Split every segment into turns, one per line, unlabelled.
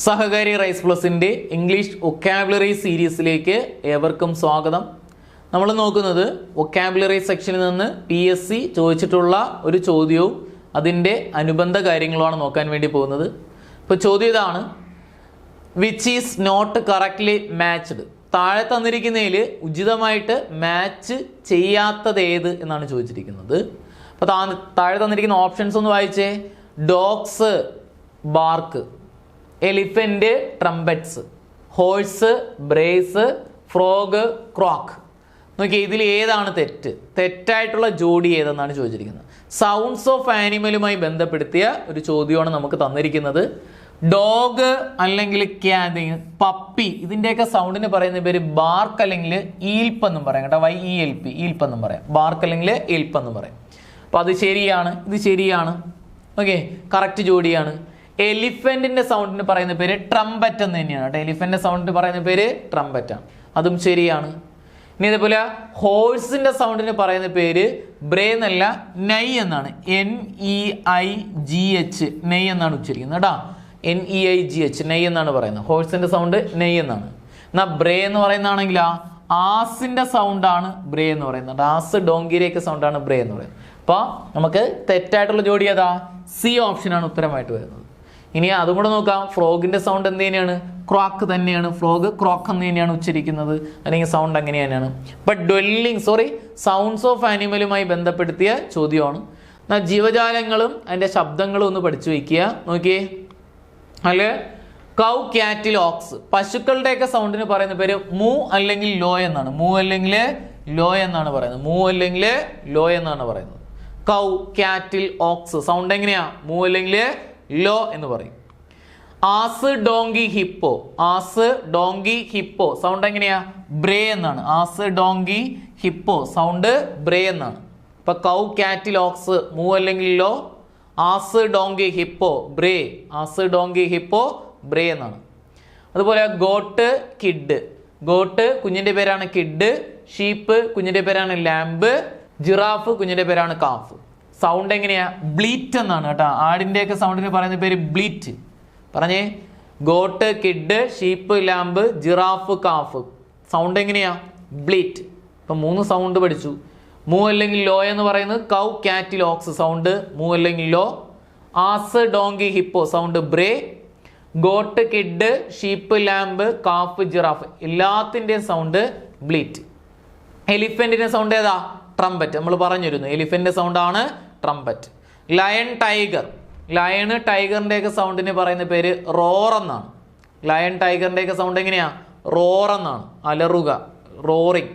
സഹകാരി rice പ്ലസിൻ്റെ English vocabulary സീരീസിലേക്ക് ഏവർക്കും സ്വാഗതം. നമ്മൾ നോക്കുന്നത് വൊക്കാബുലറി സെക്ഷനിൽ നിന്ന് PSC ചോദിച്ചിട്ടുള്ള ഒരു ചോദ്യവും അതിൻ്റെ അനുബന്ധ കാര്യങ്ങളുമാണ് നോക്കാൻ വേണ്ടി പോകുന്നത്. ഇപ്പോൾ ചോദ്യം ഇതാണ്: which is not correctly matched. താഴെ തന്നിരിക്കുന്നതിൽ ഉചിതമായിട്ട് മാച്ച് ചെയ്യാത്തത് ഏത് എന്നാണ് ചോദിച്ചിരിക്കുന്നത്. അപ്പോൾ താഴെ തന്നിരിക്കുന്ന ഓപ്ഷൻസ് ഒന്ന് വായിച്ചേ. Dogs bark, elephant trumpets, horse brays, frog croak. നോക്കിയേ, ഇതിൽ ഏതാണ് തെറ്റായിട്ടുള്ള ജോഡി ഏതെന്നാണ് ചോദിച്ചിരിക്കുന്നത്. സൗണ്ട്സ് ഓഫ് ആനിമലുമായി ബന്ധപ്പെടുത്തിയ ഒരു ചോദ്യമാണ് നമുക്ക് തന്നിരിക്കുന്നത്. ഡോഗ് അല്ലെങ്കിൽ പപ്പി, ഇതിൻ്റെയൊക്കെ സൗണ്ടിന് പറയുന്ന പേര് ബാർക്ക് അല്ലെങ്കിൽ ഈൽപ്പ് എന്നും പറയാം കേട്ടോ. YELP, ഈൽപ്പ് എന്നും പറയാം. ബാർക്ക് അല്ലെങ്കിൽ ഈൽപ്പ് എന്നും പറയാം. അപ്പോൾ അത് ശരിയാണ്, ഇത് ശരിയാണ്. Okay, correct ജോഡിയാണ്. എലിഫന്റിന്റെ സൗണ്ടിന് പറയുന്ന പേര് ട്രംപറ്റ് എന്ന് തന്നെയാണ് കേട്ടോ. എലിഫന്റിന്റെ സൗണ്ടിന് പറയുന്ന പേര് ട്രംപറ്റ് ആണ്, അതും ശരിയാണ്. ഇനി അതേപോലെ ഹോഴ്സിന്റെ സൗണ്ടിന് പറയുന്ന പേര് ബ്രേ എന്നല്ല, നൈ എന്നാണ്. NEIGH, നെയ് എന്നാണ് ഉച്ചരിക്കുന്നത് കേട്ടോ. NEIGH, നെയ് എന്നാണ് പറയുന്നത്. ഹോഴ്സിന്റെ സൗണ്ട് നെയ് എന്നാണ്. എന്നാൽ ബ്രേ എന്ന് പറയുന്നതാണെങ്കിൽ ആസിന്റെ സൗണ്ടാണ് ബ്രേ എന്ന് പറയുന്നത്. ആസ് ഡോങ്കിയുടെയൊക്കെ സൗണ്ടാണ് ബ്രേ എന്ന് പറയുന്നത്. അപ്പോൾ നമുക്ക് തെറ്റായിട്ടുള്ള ജോഡി ഏതാ? C ഓപ്ഷനാണ് ഉത്തരമായിട്ട് വരുന്നത്. ഇനി അതും കൂടെ നോക്കാം. ഫ്രോഗിന്റെ സൗണ്ട് എന്ത് തന്നെയാണ്? ക്രോക്ക് തന്നെയാണ്. ഫ്രോഗ് ക്രോക്ക് എന്ന് തന്നെയാണ് ഉച്ചരിക്കുന്നത്, അല്ലെങ്കിൽ സൗണ്ട് അങ്ങനെ തന്നെയാണ്. ബട്ട് സൗണ്ട്സ് ഓഫ് ആനിമലുമായി ബന്ധപ്പെടുത്തിയ ചോദ്യമാണ്. എന്നാൽ ജീവജാലങ്ങളും അതിൻ്റെ ശബ്ദങ്ങളും ഒന്ന് പഠിച്ചു വയ്ക്കുക. നോക്കിയേ, അല്ലെ കൗ, ക്യാറ്റിൽ, ഓക്സ്, പശുക്കളുടെയൊക്കെ സൗണ്ടിന് പറയുന്ന പേര് മൂ അല്ലെങ്കിൽ ലോ എന്നാണ്. മൂ അല്ലെങ്കിൽ ലോ എന്നാണ് പറയുന്നത്. മൂ അല്ലെങ്കിൽ ലോ എന്നാണ് പറയുന്നത്. കൗ, ക്യാറ്റിൽ, ഓക്സ് സൗണ്ട് എങ്ങനെയാ? മൂ അല്ലെങ്കിൽ ലോ എന്ന് പറയും. Ass, donkey, hippo, ass, donkey, hippo sound എങ്ങനെയാ? ബ്രേ എന്നാണ്. Ass, donkey, hippo sound bray എന്നാണ്. ഇപ്പൊ കൗ, ക്യാറ്റിൽ, ഓക്സ് മൂ അല്ലെങ്കിൽ low. Ass, donkey, hippo bray. Ass, donkey, hippo bray എന്നാണ്. അതുപോലെ ഗോട്ട്, കിഡ്. ഗോട്ട് കുഞ്ഞിന്റെ പേരാണ് കിഡ്. ഷീപ്പ് കുഞ്ഞിന്റെ പേരാണ് ലാമ്പ്. ജിറാഫ് കുഞ്ഞിന്റെ പേരാണ് കാഫ്. സൗണ്ട് എങ്ങനെയാ? ബ്ലീറ്റ് എന്നാണ് കേട്ടോ. ആടിൻ്റെയൊക്കെ സൗണ്ടിന് പറയുന്ന പേര് ബ്ലീറ്റ്. പറഞ്ഞേ, got, kid, sheep, lamb, giraffe, calf sound എങ്ങനെയാ? ബ്ലീറ്റ്. ഇപ്പം 3 സൗണ്ട് പഠിച്ചു. മൂ അല്ലെങ്കിൽ ലോ എന്ന് പറയുന്നത് കൗ, ക്യാറ്റിൽ, ഓക്സ് സൗണ്ട് മൂ അല്ലെങ്കിൽ low. Ass, donkey, hippo sound bray. Goat, kid, sheep, lamb, calf, giraffe എല്ലാത്തിൻ്റെയും സൗണ്ട് ബ്ലീറ്റ്. എലിഫന്റിന്റെ സൗണ്ട് ഏതാ? ട്രംപറ്റ്. നമ്മൾ പറഞ്ഞിരുന്നു എലിഫന്റിന്റെ സൗണ്ടാണ് ട്രംപറ്റ്. Lion, tiger. ലയണ് ടൈഗറിൻ്റെയൊക്കെ സൗണ്ടിന് പറയുന്ന പേര് റോർ എന്നാണ്. ലയൺ ടൈഗറിൻ്റെയൊക്കെ സൗണ്ട് എങ്ങനെയാ? റോർ എന്നാണ്, അലറുക, റോറിങ്.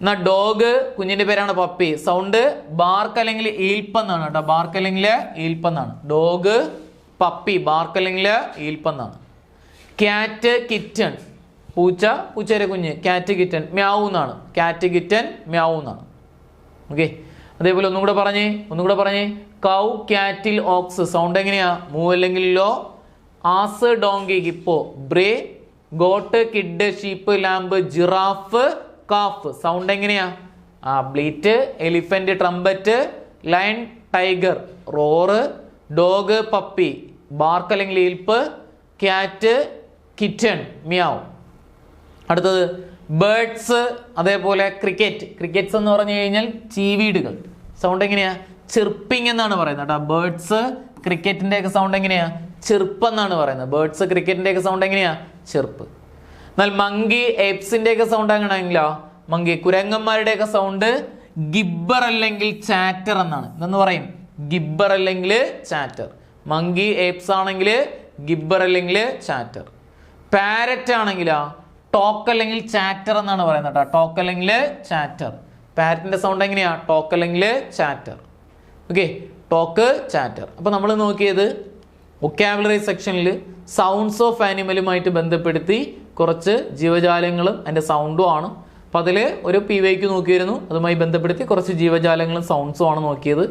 എന്നാൽ ഡോഗ് കുഞ്ഞിന്റെ പേരാണ് പപ്പി. സൗണ്ട് ബാർക്ക് അല്ലെങ്കിൽ ഈൽപ്പ് എന്നാണ് കേട്ടോ. ബാർക്ക് അല്ലെങ്കിൽ ഈൽപ്പ് എന്നാണ്. ഡോഗ്, പപ്പി, ബാർക്ക് അല്ലെങ്കിൽ ഈൽപ്പ് എന്നാണ്. ക്യാറ്റ്, കിറ്റൺ, പൂച്ച, പൂച്ചയുടെ കുഞ്ഞ്, ക്യാറ്റ്, കിറ്റൺ, മ്യാവൂ എന്നാണ്. ക്യാറ്റ്, കിറ്റൺ, മ്യാവൂ എന്നാണ്. ഓക്കെ, അതേപോലെ ഒന്നും കൂടെ പറഞ്ഞേ. കൗ, ക്യാറ്റിൽ, ഓക്സ് സൗണ്ട് എങ്ങനെയാ? മൂ അല്ലെങ്കിൽ low. Ass, donkey, hippo bray. Goat, kid, sheep, lamb, giraffe, calf sound എങ്ങനെയാ? Bleat. Elephant, trumpet. Lion, tiger, roar. Dog, puppy, bark അല്ലെങ്കിൽ ഈൽപ്പ്. Cat, kitten, മ്യാവ്. അടുത്തത് ബേർഡ്സ്, അതേപോലെ ക്രിക്കറ്റ്സ് എന്ന് പറഞ്ഞു കഴിഞ്ഞാൽ ചീവീടുകൾ. സൗണ്ട് എങ്ങനെയാ? ചിർപ്പിംഗ് എന്നാണ് പറയുന്നത് കേട്ടോ. ബേർഡ്സ് ക്രിക്കറ്റിന്റെ ഒക്കെ സൗണ്ട് എങ്ങനെയാ? ചിർപ്പ് എന്നാണ് പറയുന്നത്. ബേർഡ്സ് ക്രിക്കറ്റിന്റെ ഒക്കെ സൗണ്ട് എങ്ങനെയാ? ചിർപ്പ്. എന്നാൽ മങ്കി, ഏപ്സിന്റെ ഒക്കെ സൗണ്ട് എങ്ങനെയാണെങ്കിലോ? മങ്കി കുരങ്ങന്മാരുടെയൊക്കെ സൗണ്ട് ഗിബ്ബർ അല്ലെങ്കിൽ ചാറ്റർ എന്നാണ്. ഇതെന്ന് പറയും ഗിബ്ബർ അല്ലെങ്കിൽ ചാറ്റർ. മങ്കി, ഏപ്സ് ആണെങ്കിൽ ഗിബ്ബർ അല്ലെങ്കിൽ ചാറ്റർ. പാരറ്റ് ആണെങ്കിലോ ടോക്ക് അല്ലെങ്കിൽ ചാറ്റർ എന്നാണ് പറയുന്നത് കേട്ടോ. ടോക്ക് അല്ലെങ്കിൽ ചാറ്റർ. പാരറ്റിന്റെ സൗണ്ട് എങ്ങനെയാ? ടോക്ക് അല്ലെങ്കിൽ ചാറ്റർ. Okay, talk, chatter. അപ്പോൾ നമ്മൾ നോക്കിയത് വൊക്കാബുലറി സെക്ഷനിൽ സൗണ്ട്സ് ഓഫ് ആനിമലുമായിട്ട് ബന്ധപ്പെടുത്തി കുറച്ച് ജീവജാലങ്ങളും അതിൻ്റെ സൗണ്ടും ആണ്. അപ്പോൾ അതിൽ ഒരു PYQ നോക്കിയിരുന്നു. അതുമായി ബന്ധപ്പെടുത്തി കുറച്ച് ജീവജാലങ്ങളും സൗണ്ട്സും ആണ് നോക്കിയത്.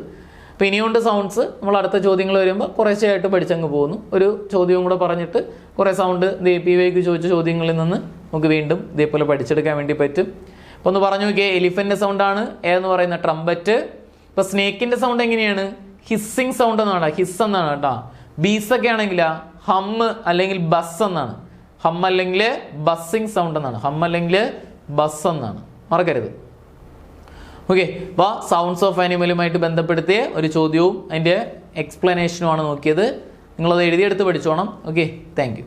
അപ്പോൾ ഇനിയുണ്ട് സൗണ്ട്സ്. നമ്മൾ അടുത്ത ചോദ്യങ്ങൾ വരുമ്പോൾ കുറേശ്ശെയായിട്ട് പഠിച്ചങ്ങ് പോകുന്നു. ഒരു ചോദ്യവും കൂടെ പറഞ്ഞിട്ട് കുറേ സൗണ്ട് PYQ ചോദിച്ച ചോദ്യങ്ങളിൽ നിന്ന് നമുക്ക് വീണ്ടും ഇതേപോലെ പഠിച്ചെടുക്കാൻ വേണ്ടി പറ്റും. അപ്പോൾ ഒന്ന് പറഞ്ഞു നോക്കിയേ. എലിഫന്റിന്റെ സൗണ്ടാണ് എന്ന് പറയുന്ന ട്രംപറ്റ്. ഇപ്പോൾ സ്നേക്കിന്റെ സൗണ്ട് എങ്ങനെയാണ്? ഹിസ്സിങ് സൗണ്ട് എന്നാണ്, ഹിസ് എന്നാണ് കേട്ടോ. ബീസ് ഒക്കെ ആണെങ്കിൽ ഹമ്മ് അല്ലെങ്കിൽ ബസ് എന്നാണ്. ഹം അല്ലെങ്കിൽ ബസ്സിങ് സൗണ്ട് എന്നാണ്. ഹം അല്ലെങ്കിൽ ബസ് എന്നാണ്, മറക്കരുത്. ഓക്കെ, അപ്പോൾ സൗണ്ട്സ് ഓഫ് ആനിമലുമായിട്ട് ബന്ധപ്പെടുത്തിയ ഒരു ചോദ്യവും അതിൻ്റെ എക്സ്പ്ലനേഷനുമാണ് നോക്കിയത്. നിങ്ങളത് എഴുതിയെടുത്ത് പഠിച്ചോണം. Okay, thank U.